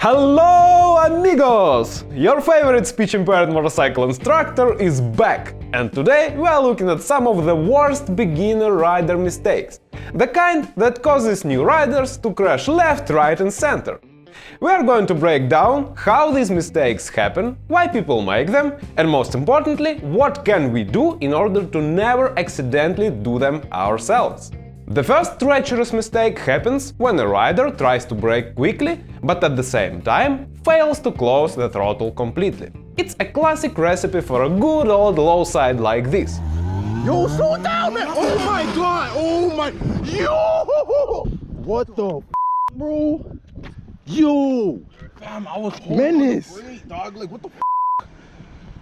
Hello, amigos! Your favorite speech-impaired motorcycle instructor is back, and today we are looking at some of the worst beginner rider mistakes, the kind that causes new riders to crash left, right and center. We are going to break down how these mistakes happen, why people make them, and most importantly, what can we do in order to never accidentally do them ourselves. The first treacherous mistake happens when a rider tries to brake quickly, but at the same time fails to close the throttle completely. It's a classic recipe for a good old low side like this. Yo, slow down, man! Oh my god! Oh my... Yo! What the bro? Yo! Fam, I was menace! Great, dog. Like, what the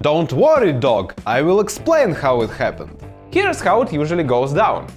Don't worry, dog, I will explain how it happened. Here's how it usually goes down.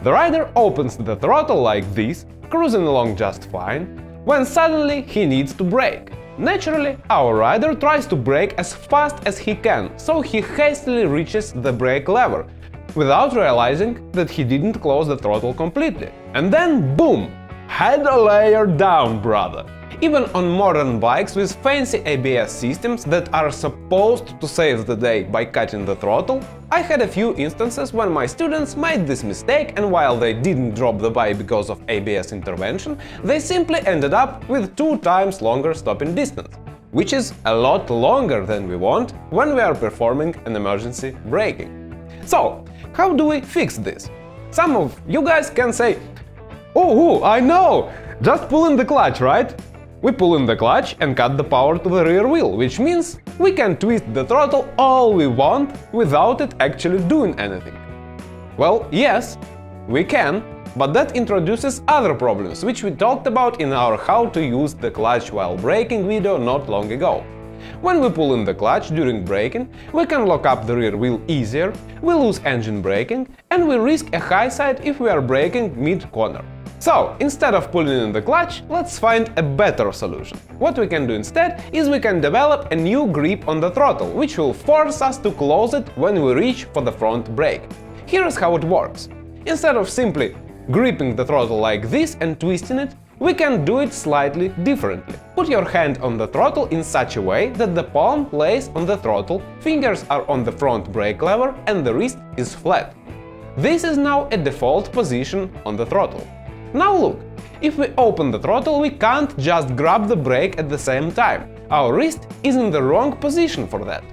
The rider opens the throttle like this, cruising along just fine, when suddenly he needs to brake. Naturally, our rider tries to brake as fast as he can, so he hastily reaches the brake lever, without realizing that he didn't close the throttle completely. And then boom! Head a layer down, brother! Even on modern bikes with fancy ABS systems that are supposed to save the day by cutting the throttle, I had a few instances when my students made this mistake, and while they didn't drop the bike because of ABS intervention, they simply ended up with 2 times longer stopping distance, which is a lot longer than we want when we are performing an emergency braking. So, how do we fix this? Some of you guys can say, "Oh, I know! Just pull in the clutch, right?" We pull in the clutch and cut the power to the rear wheel, which means we can twist the throttle all we want without it actually doing anything. Well, yes, we can, but that introduces other problems, which we talked about in our how to use the clutch while braking video not long ago. When we pull in the clutch during braking, we can lock up the rear wheel easier, we lose engine braking, and we risk a high side if we are braking mid-corner. So, instead of pulling in the clutch, let's find a better solution. What we can do instead is we can develop a new grip on the throttle, which will force us to close it when we reach for the front brake. Here's how it works. Instead of simply gripping the throttle like this and twisting it, we can do it slightly differently. Put your hand on the throttle in such a way that the palm lays on the throttle, fingers are on the front brake lever and the wrist is flat. This is now a default position on the throttle. Now look, if we open the throttle, we can't just grab the brake at the same time. Our wrist is in the wrong position for that.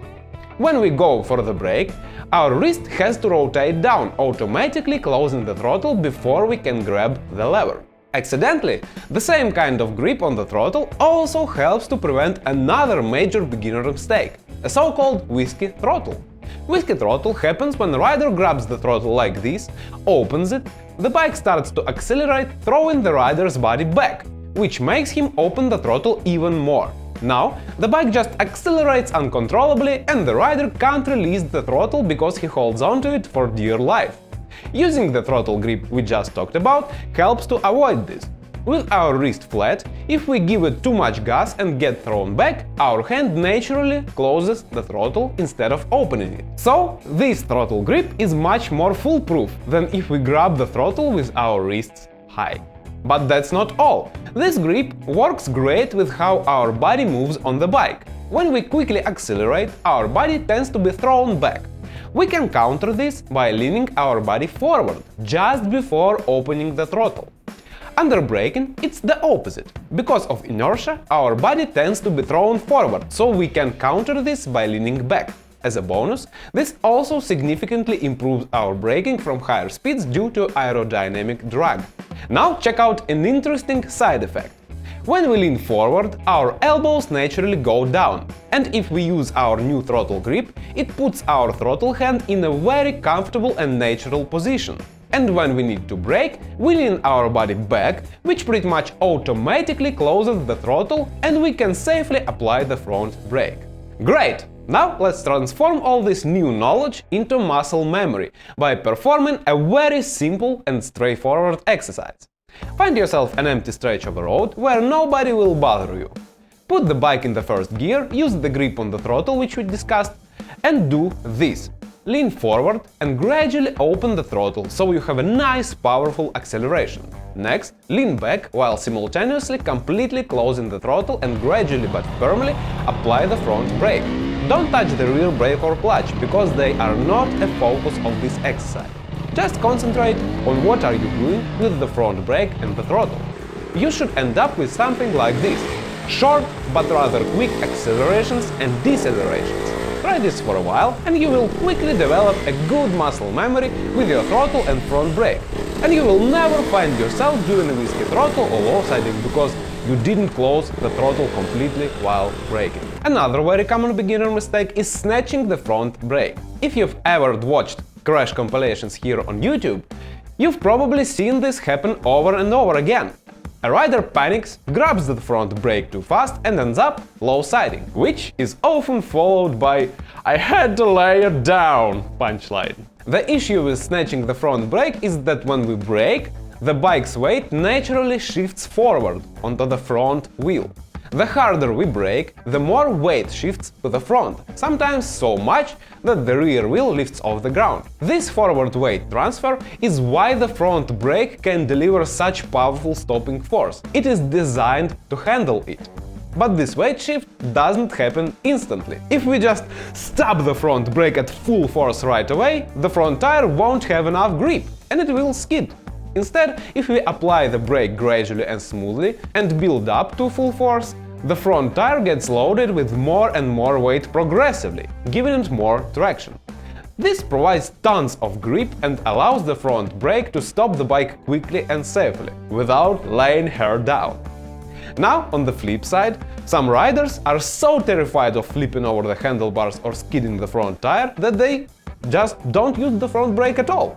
When we go for the brake, our wrist has to rotate down, automatically closing the throttle before we can grab the lever. Accidentally, the same kind of grip on the throttle also helps to prevent another major beginner mistake, a so-called whiskey throttle. Whiskey throttle happens when the rider grabs the throttle like this, opens it, the bike starts to accelerate, throwing the rider's body back, which makes him open the throttle even more. Now, the bike just accelerates uncontrollably and the rider can't release the throttle because he holds onto it for dear life. Using the throttle grip we just talked about helps to avoid this. With our wrist flat, if we give it too much gas and get thrown back, our hand naturally closes the throttle instead of opening it. So, this throttle grip is much more foolproof than if we grab the throttle with our wrists high. But that's not all. This grip works great with how our body moves on the bike. When we quickly accelerate, our body tends to be thrown back. We can counter this by leaning our body forward just before opening the throttle. Under braking, it's the opposite. Because of inertia, our body tends to be thrown forward, so we can counter this by leaning back. As a bonus, this also significantly improves our braking from higher speeds due to aerodynamic drag. Now check out an interesting side effect. When we lean forward, our elbows naturally go down, and if we use our new throttle grip, it puts our throttle hand in a very comfortable and natural position. And when we need to brake, we lean our body back, which pretty much automatically closes the throttle and we can safely apply the front brake. Great! Now let's transform all this new knowledge into muscle memory by performing a very simple and straightforward exercise. Find yourself an empty stretch of a road where nobody will bother you. Put the bike in the first gear, use the grip on the throttle which we discussed, and do this. lean forward and gradually open the throttle so you have a nice powerful acceleration. Next, lean back while simultaneously completely closing the throttle and gradually but firmly apply the front brake. Don't touch the rear brake or clutch, because they are not a focus of this exercise. Just concentrate on what are you doing with the front brake and the throttle. You should end up with something like this: short but rather quick accelerations and decelerations. Try this for a while and you will quickly develop a good muscle memory with your throttle and front brake. And you will never find yourself doing a whiskey throttle or low siding because you didn't close the throttle completely while braking. Another very common beginner mistake is snatching the front brake. If you've ever watched crash compilations here on YouTube, you've probably seen this happen over and over again. A rider panics, grabs the front brake too fast and ends up low-siding, which is often followed by "I had to lay it down" punchline. The issue with snatching the front brake is that when we brake, the bike's weight naturally shifts forward onto the front wheel. The harder we brake, the more weight shifts to the front, sometimes so much that the rear wheel lifts off the ground. This forward weight transfer is why the front brake can deliver such powerful stopping force. It is designed to handle it. But this weight shift doesn't happen instantly. If we just stop the front brake at full force right away, the front tire won't have enough grip and it will skid. Instead, if we apply the brake gradually and smoothly and build up to full force, the front tire gets loaded with more and more weight progressively, giving it more traction. This provides tons of grip and allows the front brake to stop the bike quickly and safely, without laying her down. Now, on the flip side, some riders are so terrified of flipping over the handlebars or skidding the front tire that they just don't use the front brake at all.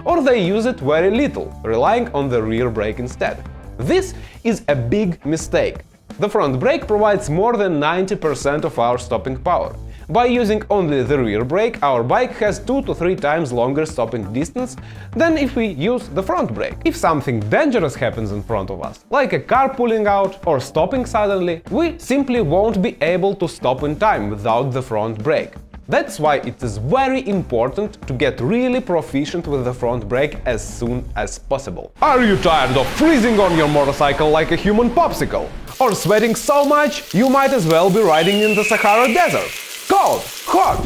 Or they use it very little, relying on the rear brake instead. This is a big mistake. The front brake provides more than 90% of our stopping power. By using only the rear brake, our bike has 2 to 3 times longer stopping distance than if we use the front brake. If something dangerous happens in front of us, like a car pulling out or stopping suddenly, we simply won't be able to stop in time without the front brake. That's why it is very important to get really proficient with the front brake as soon as possible. Are you tired of freezing on your motorcycle like a human popsicle? Or sweating so much you might as well be riding in the Sahara Desert? Cold, hot,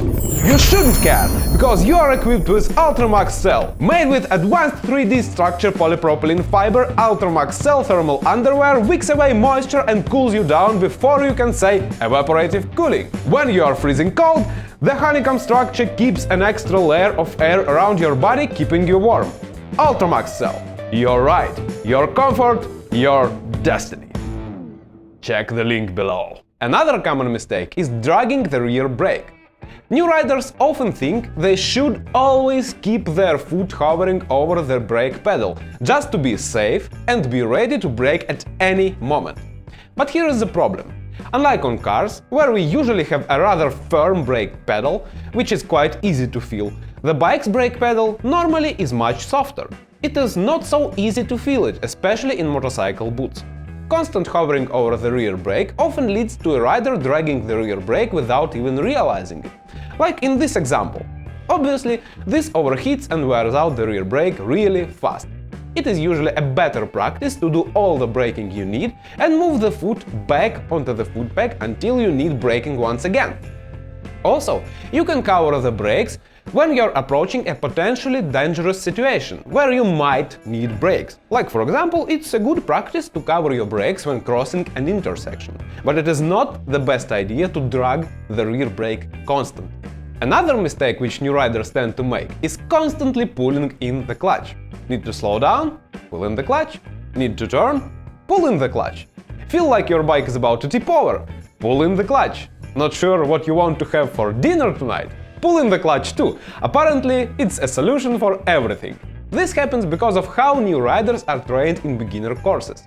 you shouldn't care, because you are equipped with Ultramax Cell. Made with advanced 3D structure polypropylene fiber, Ultramax Cell thermal underwear wicks away moisture and cools you down before you can say evaporative cooling. When you are freezing cold, the honeycomb structure keeps an extra layer of air around your body, keeping you warm. Ultramax Cell. Your ride, your comfort, your destiny. Check the link below. Another common mistake is dragging the rear brake. New riders often think they should always keep their foot hovering over the brake pedal, just to be safe and be ready to brake at any moment. But here is the problem. Unlike on cars, where we usually have a rather firm brake pedal, which is quite easy to feel, the bike's brake pedal normally is much softer. It is not so easy to feel it, especially in motorcycle boots. Constant hovering over the rear brake often leads to a rider dragging the rear brake without even realizing it. Like in this example. Obviously, this overheats and wears out the rear brake really fast. It is usually a better practice to do all the braking you need and move the foot back onto the foot peg until you need braking once again. Also, you can cover the brakes when you're approaching a potentially dangerous situation, where you might need brakes. Like, for example, it's a good practice to cover your brakes when crossing an intersection, but it is not the best idea to drag the rear brake constantly. Another mistake which new riders tend to make is constantly pulling in the clutch. Need to slow down? Pull in the clutch. Need to turn? Pull in the clutch. Feel like your bike is about to tip over? Pull in the clutch. Not sure what you want to have for dinner tonight? Pull in the clutch too. Apparently, it's a solution for everything. This happens because of how new riders are trained in beginner courses.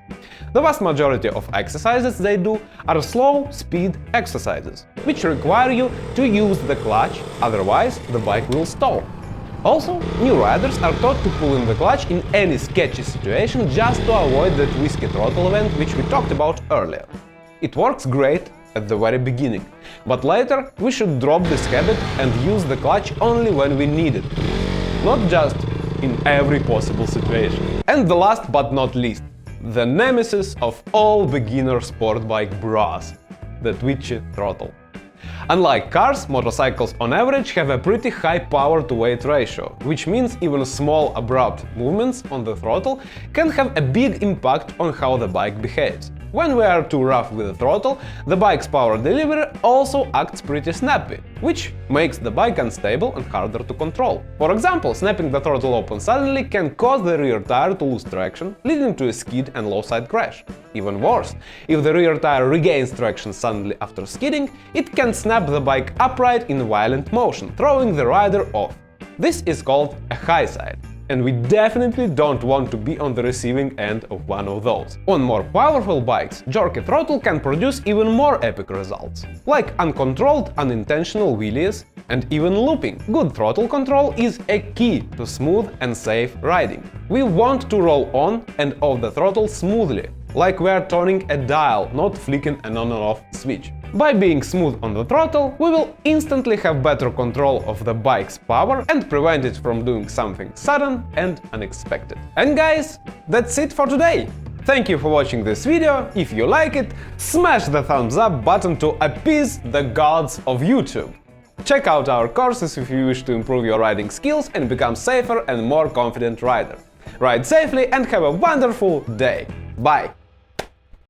The vast majority of exercises they do are slow-speed exercises, which require you to use the clutch, otherwise the bike will stall. Also, new riders are taught to pull in the clutch in any sketchy situation just to avoid that whiskey throttle event which we talked about earlier. It works great at the very beginning, but later we should drop this habit and use the clutch only when we need it, not just in every possible situation. And the last but not least, the nemesis of all beginner sport bike bros, the twitchy throttle. Unlike cars, motorcycles on average have a pretty high power-to-weight ratio, which means even small abrupt movements on the throttle can have a big impact on how the bike behaves. When we are too rough with the throttle, the bike's power delivery also acts pretty snappy, which makes the bike unstable and harder to control. For example, snapping the throttle open suddenly can cause the rear tire to lose traction, leading to a skid and low side crash. Even worse, if the rear tire regains traction suddenly after skidding, it can snap the bike upright in violent motion, throwing the rider off. This is called a high side. And we definitely don't want to be on the receiving end of one of those. On more powerful bikes, jerky throttle can produce even more epic results, like uncontrolled unintentional wheelies and even looping. Good throttle control is a key to smooth and safe riding. We want to roll on and off the throttle smoothly, like we are turning a dial, not flicking an on and off switch. By being smooth on the throttle, we will instantly have better control of the bike's power and prevent it from doing something sudden and unexpected. And guys, that's it for today! Thank you for watching this video. If you like it, smash the thumbs up button to appease the gods of YouTube. Check out our courses if you wish to improve your riding skills and become safer and more confident rider. Ride safely and have a wonderful day! Bye!